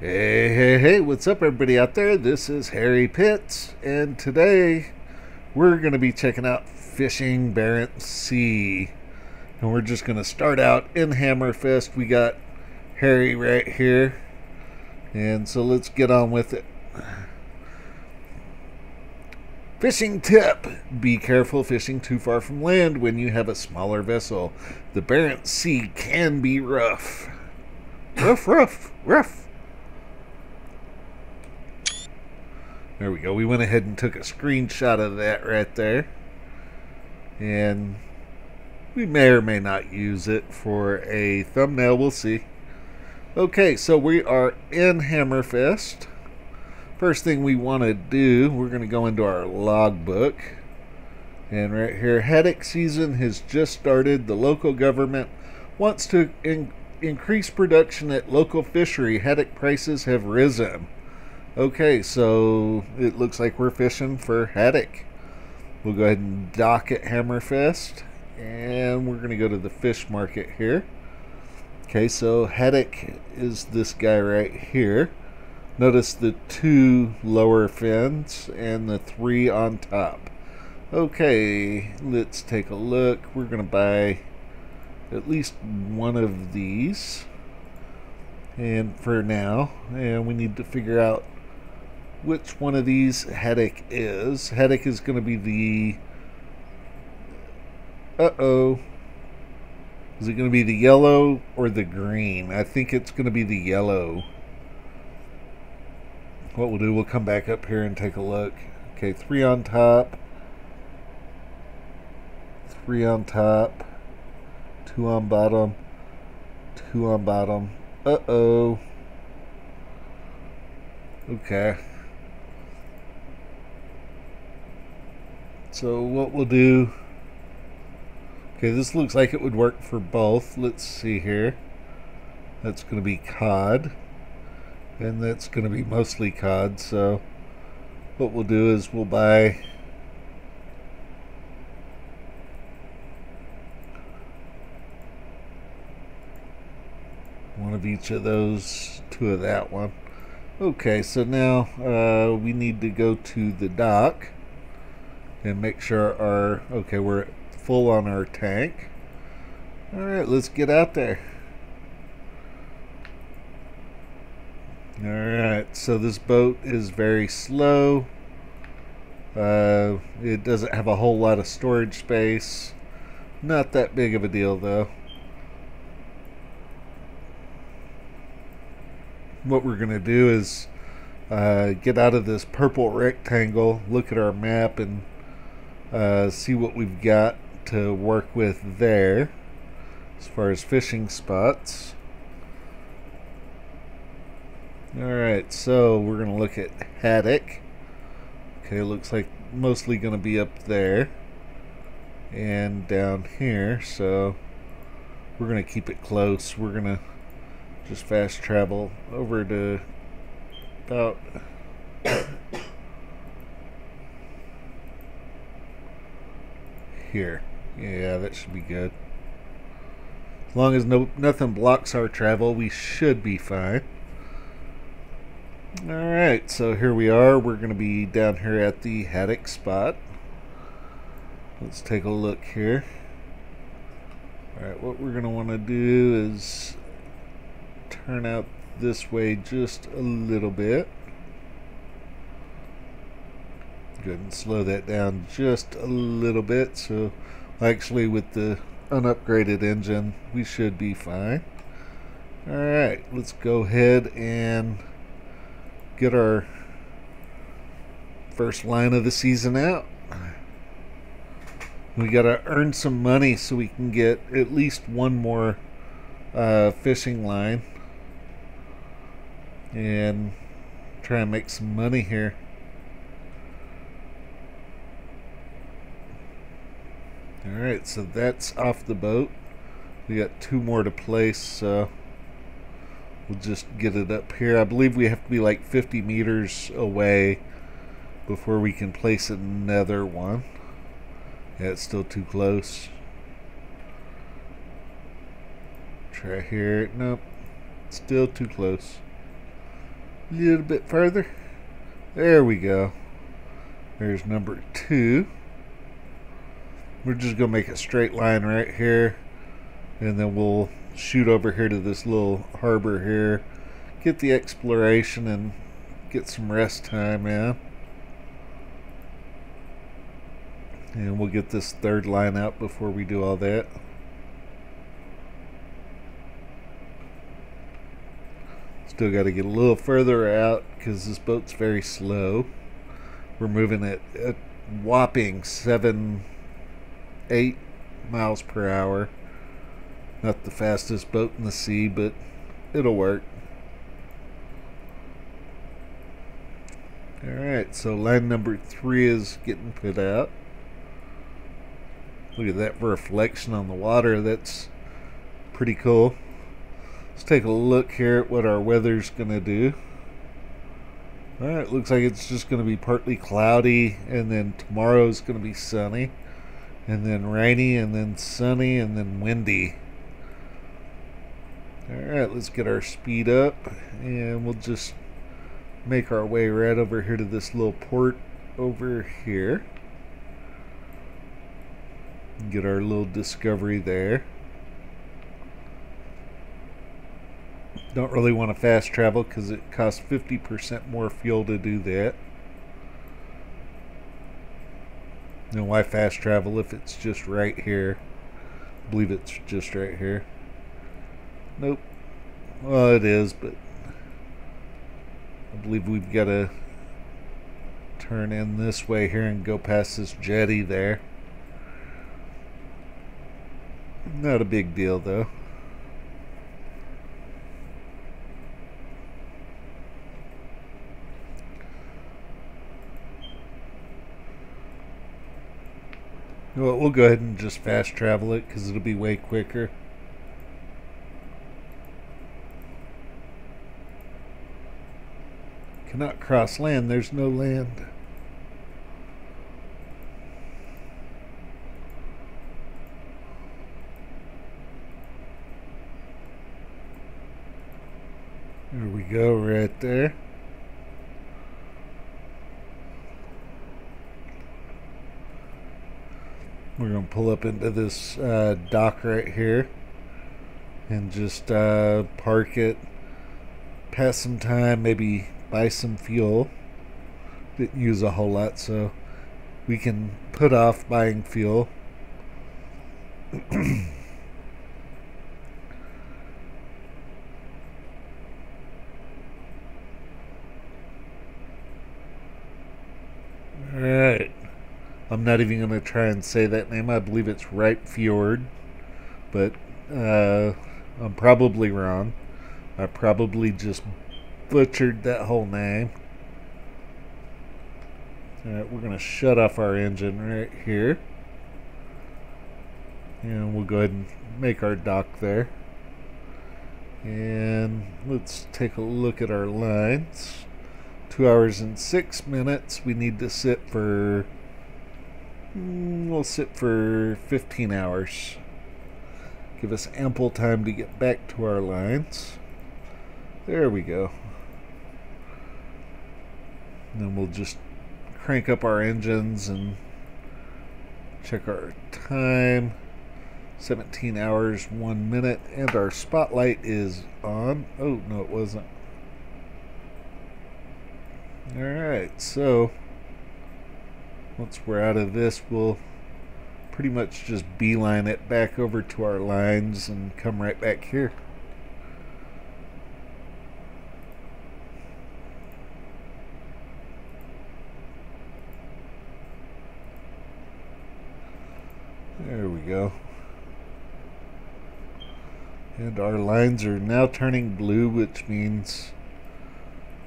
Hey, what's up, everybody out there? This is Harry Pitts, and today we're going to be checking out fishing Barrents Sea. And we're just going to start out in Hammerfest. We got Harry right here, and so let's get on with it. Fishing tip: be careful fishing too far from land when you have a smaller vessel. The Barrents Sea can be rough. Rough. There we go. We went ahead and took a screenshot of that right there. And we may or may not use it for a thumbnail. We'll see. Okay, so we are in Hammerfest. First thing we want to do, we're going to go into our logbook. And right here, Haddock season has just started. The local government wants to increase production at local fishery. Haddock prices have risen. Okay, so it looks like we're fishing for haddock. We'll go ahead and dock at Hammerfest, and we're going to go to the fish market here. Okay, so haddock is this guy right here. Notice the 2 lower fins and the 3 on top. Okay, let's take a look. We're going to buy at least one of these, and for now, and we need to figure out which one of these haddock is. Haddock is going to be the... Is it going to be the yellow or the green? I think it's going to be the yellow. What we'll do, we'll come back up here and take a look. Okay, 3 on top. 3 on top. 2 on bottom. 2 on bottom. Okay. So what we'll do, okay, this looks like it would work for both. Let's see here. That's going to be cod, and that's going to be mostly cod. So what we'll do is we'll buy one of each of those, 2 of that one. Okay, so now we need to go to the dock and make sure we're full on our tank. Alright, let's get out there. Alright, so this boat is very slow. It doesn't have a whole lot of storage space. Not that big of a deal though. What we're going to do is get out of this purple rectangle, look at our map, and see what we've got to work with there as far as fishing spots. Alright, so we're going to look at haddock. Okay, looks like mostly going to be up there and down here, so we're going to keep it close. We're going to just fast travel over to about here. Yeah, that should be good. As long as nothing blocks our travel, we should be fine. Alright, so here we are. We're going to be down here at the haddock spot. Let's take a look here. Alright, what we're going to want to do is turn out this way just a little bit. Go ahead and slow that down just a little bit. So actually with the unupgraded engine we should be fine. Alright, let's go ahead and get our first line of the season out. We gotta earn some money so we can get at least one more fishing line and try and make some money here. Alright, so that's off the boat. We got 2 more to place, so we'll just get it up here. I believe we have to be like 50 meters away before we can place another one. Yeah, it's still too close. Try here. Nope. Still too close. A little bit further. There we go. There's number 2. We're just going to make a straight line right here. And then we'll shoot over here to this little harbor here. Get the exploration and get some rest time in. And we'll get this third line out before we do all that. Still got to get a little further out because this boat's very slow. We're moving at a whopping 8 miles per hour. Not the fastest boat in the sea, but it'll work. Alright, so line number 3 is getting put out. Look at that reflection on the water. That's pretty cool. Let's take a look here at what our weather's going to do. Alright, looks like it's just going to be partly cloudy, and then tomorrow's going to be sunny, and then rainy, and then sunny, and then windy. Alright, let's get our speed up, and we'll just make our way right over here to this little port over here. Get our little discovery there. Don't really want to fast travel because it costs 50% more fuel to do that. And why fast travel if it's just right here? I believe it's just right here. Nope. Well, it is, but I believe we've got to turn in this way here and go past this jetty there. Not a big deal though. Well, we'll go ahead and just fast travel it because it'll be way quicker. Cannot cross land. There's no land. There we go, right there. We're going to pull up into this dock right here and just park it, pass some time, maybe buy some fuel. Didn't use a whole lot, so we can put off buying fuel. Alright. I'm not even going to try and say that name. I believe it's Ripe Fjord, but I'm probably wrong. I probably just butchered that whole name. Alright, we're going to shut off our engine right here. And we'll go ahead and make our dock there. And let's take a look at our lines. 2 hours and 6 minutes. We need to sit for... we'll sit for 15 hours. Give us ample time to get back to our lines. There we go. And then we'll just crank up our engines and check our time. 17 hours, 1 minute, and our spotlight is on. Oh, no, it wasn't. Alright, so once we're out of this, we'll pretty much just beeline it back over to our lines and come right back here. There we go. And our lines are now turning blue, which means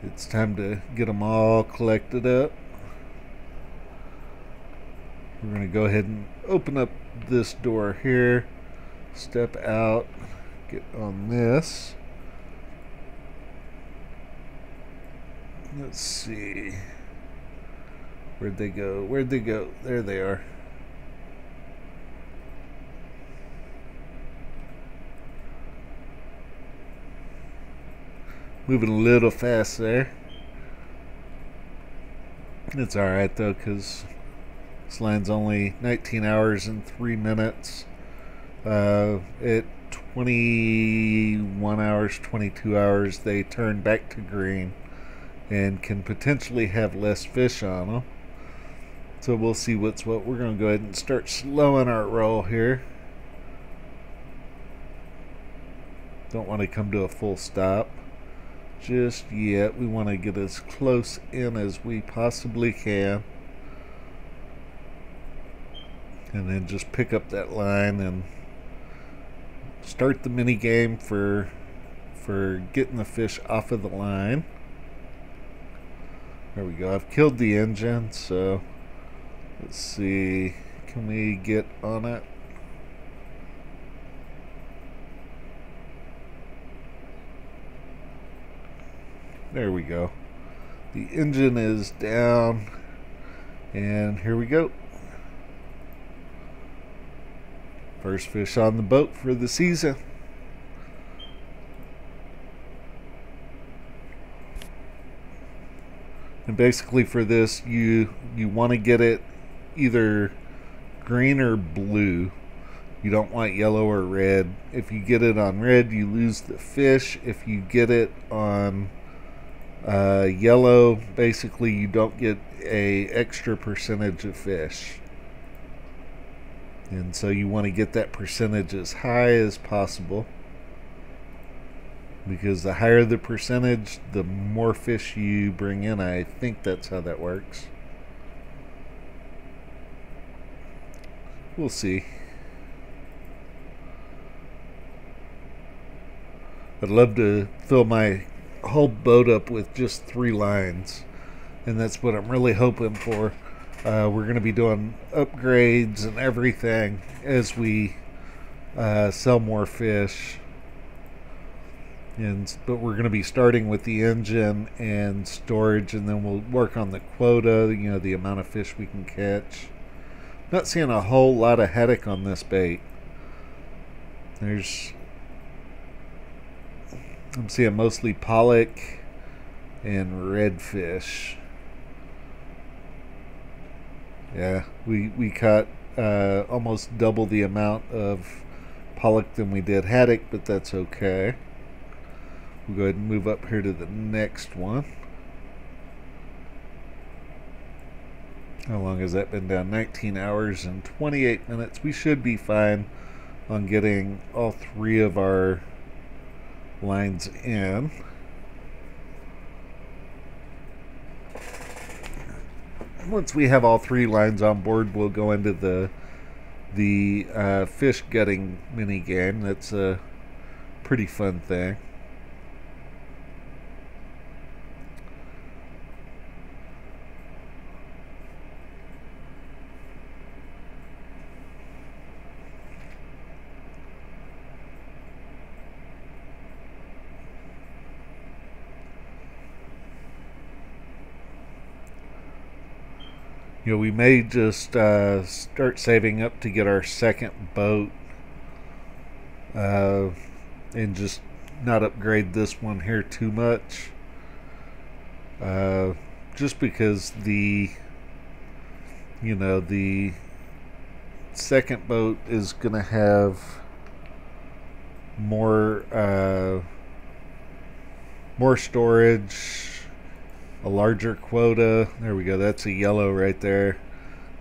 it's time to get them all collected up. We're going to go ahead and open up this door here, step out, get on this. Let's see. Where'd they go? Where'd they go? There they are. Moving a little fast there. It's alright though, because this line's only 19 hours and 3 minutes. At 21 hours, 22 hours, they turn back to green and can potentially have less fish on them. So we'll see what's what. We're going to go ahead and start slowing our roll here. Don't want to come to a full stop just yet. We want to get as close in as we possibly can. And then just pick up that line and start the mini game for getting the fish off of the line. There we go. I've killed the engine, so let's see. Can we get on it? There we go. The engine is down, and here we go. First fish on the boat for the season. And basically for this, you want to get it either green or blue. You don't want yellow or red. If you get it on red, you lose the fish. If you get it on yellow, basically you don't get a extra percentage of fish. And so you want to get that percentage as high as possible, because the higher the percentage, the more fish you bring in. I think that's how that works. We'll see. I'd love to fill my whole boat up with just 3 lines, and that's what I'm really hoping for. We're going to be doing upgrades and everything as we sell more fish. But we're going to be starting with the engine and storage, and then we'll work on the quota, you know, the amount of fish we can catch. Not seeing a whole lot of haddock on this bait. I'm seeing mostly pollock and redfish. Yeah, we caught almost double the amount of pollock than we did haddock, but that's okay. We'll go ahead and move up here to the next one. How long has that been down? 19 hours and 28 minutes. We should be fine on getting all 3 of our lines in. Once we have all 3 lines on board, we'll go into the fish gutting mini game. That's a pretty fun thing. You know, we may just start saving up to get our second boat and just not upgrade this one here too much. Just because the second boat is going to have more storage, a larger quota. There we go. That's a yellow right there.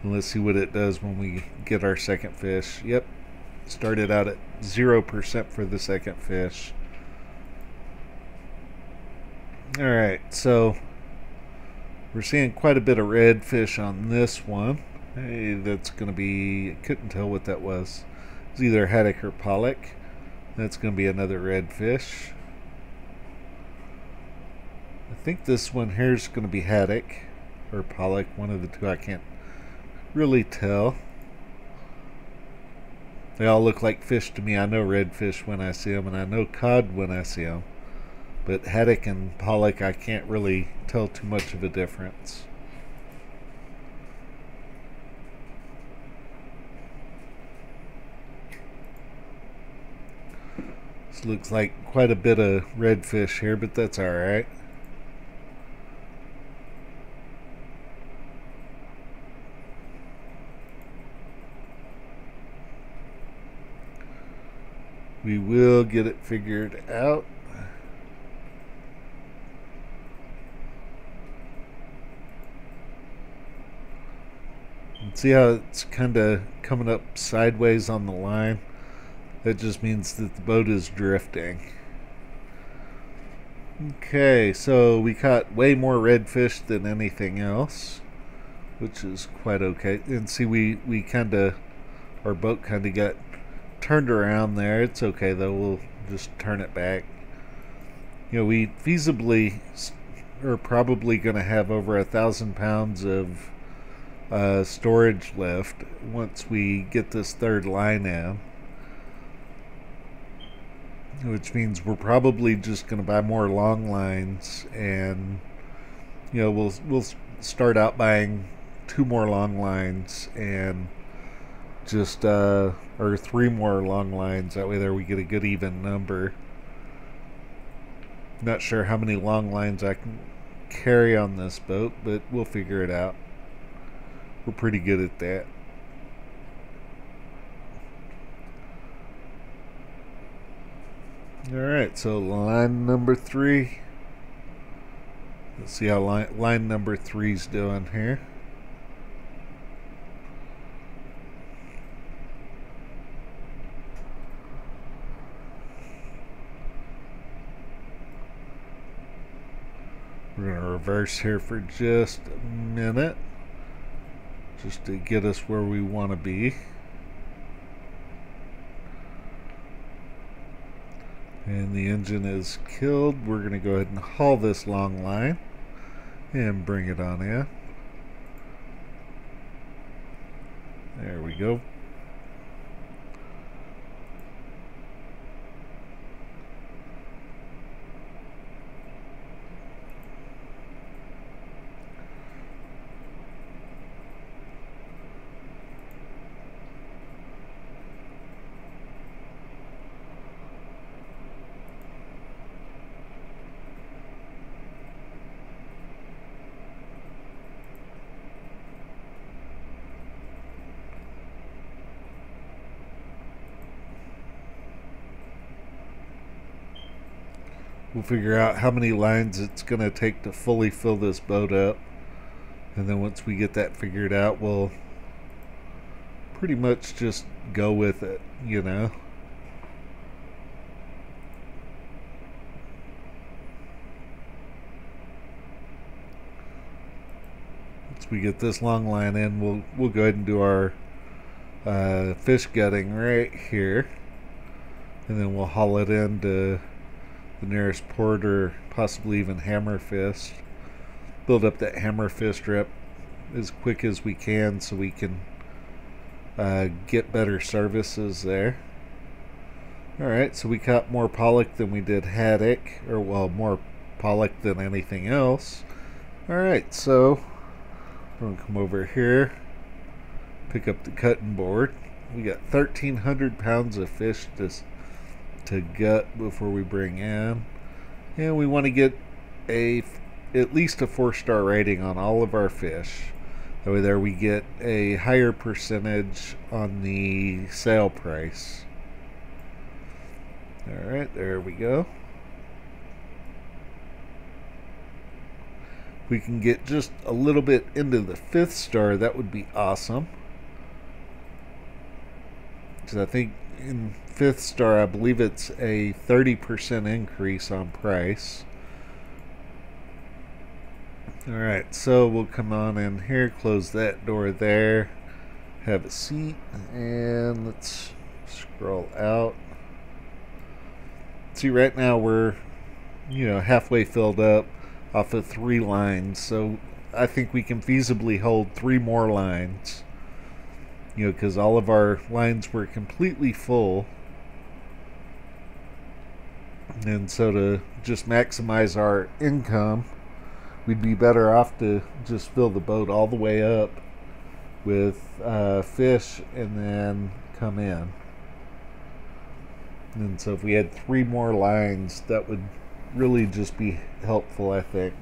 And let's see what it does when we get our second fish. Yep. Started out at 0% for the second fish. Alright, so we're seeing quite a bit of redfish on this one. Hey, that's going to be, I couldn't tell what that was. It's either haddock or pollock. That's going to be another redfish. I think this one here is going to be haddock or pollock, one of the two. I can't really tell. They all look like fish to me. I know redfish when I see them, and I know cod when I see them. But haddock and pollock, I can't really tell too much of a difference. This looks like quite a bit of redfish here, but that's alright. We will get it figured out. See how it's kind of coming up sideways on the line? That just means that the boat is drifting. Okay, so we caught way more redfish than anything else, which is quite okay. And see, we kind of, our boat kind of got turned around there. It's okay though, we'll just turn it back. You know, we feasibly are probably going to have over 1,000 pounds of storage left once we get this third line in, which means we're probably just going to buy more long lines, and you know, we'll start out buying 2 more long lines and just or 3 more long lines. That way there we get a good even number. Not sure how many long lines I can carry on this boat, but we'll figure it out. We're pretty good at that. Alright, so line number 3. Let's see how line number 3's doing here. We're going to reverse here for just a minute, just to get us where we want to be. And the engine is killed. We're going to go ahead and haul this long line and bring it on in. There we go. We'll figure out how many lines it's going to take to fully fill this boat up. And then once we get that figured out, we'll pretty much just go with it, you know. Once we get this long line in, we'll go ahead and do our fish gutting right here. And then we'll haul it into the nearest port, or possibly even hammer fist. Build up that hammer fist rep as quick as we can so we can get better services there. Alright, so we caught more pollock than we did haddock, or well, more pollock than anything else. Alright, so we're gonna come over here, pick up the cutting board. We got 1,300 pounds of fish to gut before we bring in, and we want to get at least a 4-star rating on all of our fish. That way there we get a higher percentage on the sale price. Alright, there we go. We can get just a little bit into the 5th star, that would be awesome. Because I think in 5th star, I believe it's a 30% increase on price. Alright, so we'll come on in here, close that door there, have a seat, and let's scroll out. See, right now we're, you know, halfway filled up off of 3 lines, so I think we can feasibly hold 3 more lines. You know, because all of our lines were completely full. And so to just maximize our income, we'd be better off to just fill the boat all the way up with fish and then come in. And so if we had 3 more lines, that would really just be helpful, I think.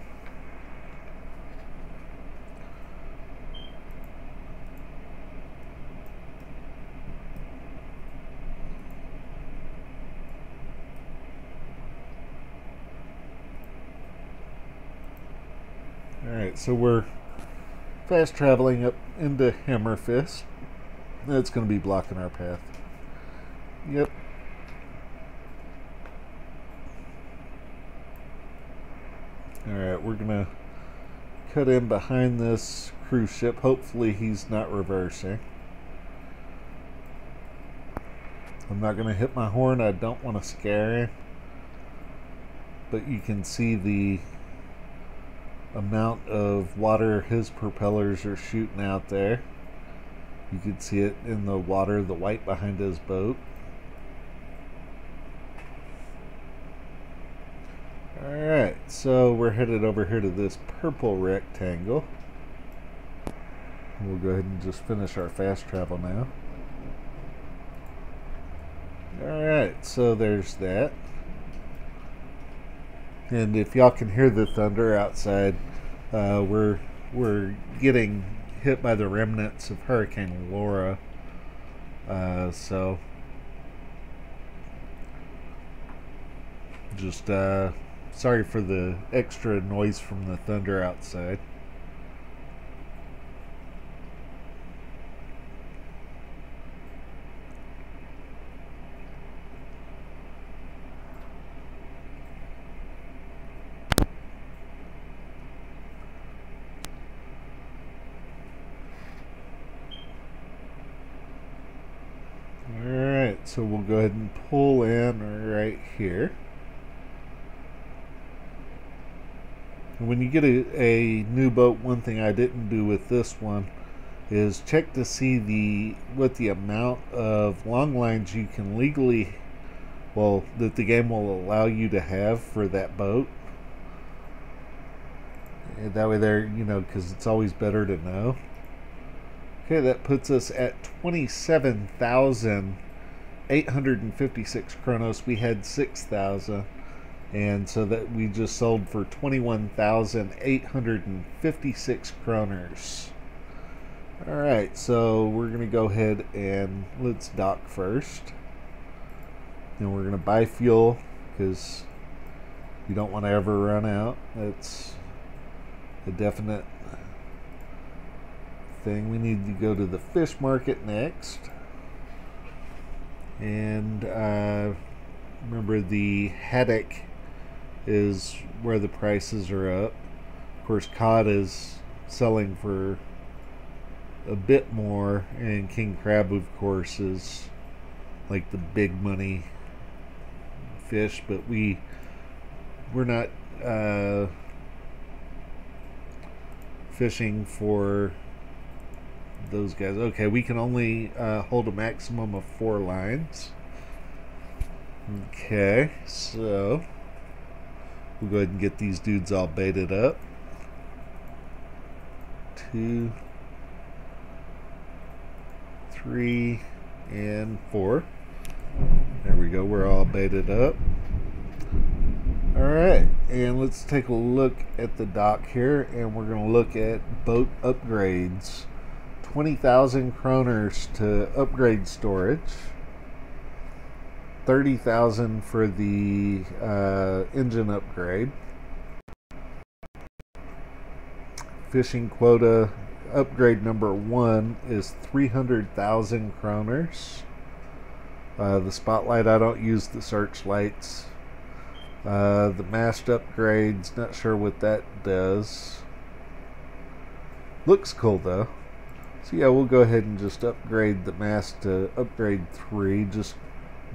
Alright, so we're fast traveling up into Hammerfist. That's going to be blocking our path. Yep. Alright, we're going to cut in behind this cruise ship. Hopefully he's not reversing. I'm not going to hit my horn. I don't want to scare him. But you can see the amount of water his propellers are shooting out there. You can see it in the water, the white behind his boat. Alright, so we're headed over here to this purple rectangle. We'll go ahead and just finish our fast travel now. Alright, so there's that. And if y'all can hear the thunder outside, we're getting hit by the remnants of Hurricane Laura. So just sorry for the extra noise from the thunder outside. Alright, so we'll go ahead and pull in right here. When you get a new boat, one thing I didn't do with this one is check to see what the amount of long lines you can legally, well, that the game will allow you to have for that boat. And that way there, you know, because it's always better to know. Okay, that puts us at 27,856 Kronos. We had 6,000. And so that we just sold for 21,856 kroners. Alright, so we're going to go ahead and let's dock first. And we're going to buy fuel because you don't want to ever run out. That's a definite thing. We need to go to the fish market next. And remember, the haddock is where the prices are up. Of course, cod is selling for a bit more, and king crab, of course, is like the big money fish, but we're not fishing for those guys. Okay, we can only hold a maximum of 4 lines. Okay, so we'll go ahead and get these dudes all baited up. 2, 3, and 4. There we go, we're all baited up. Alright, and let's take a look at the dock here, and we're going to look at boat upgrades. 20,000 kroners to upgrade storage. 30,000 for the engine upgrade. Fishing quota upgrade number 1 is 300,000 kroners. The spotlight, I don't use the searchlights. The mast upgrades, not sure what that does. Looks cool though. So yeah, we'll go ahead and just upgrade the mast to upgrade 3 just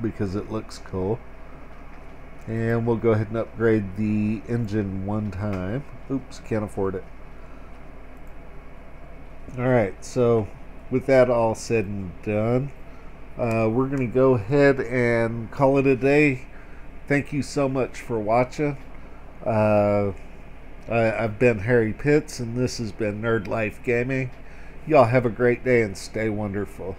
because it looks cool. And we'll go ahead and upgrade the engine 1 time. Oops, can't afford it. Alright, so with that all said and done, we're going to go ahead and call it a day. Thank you so much for watching. I've been Harry Pitts, and this has been Nerd Life Gaming. Y'all have a great day and stay wonderful.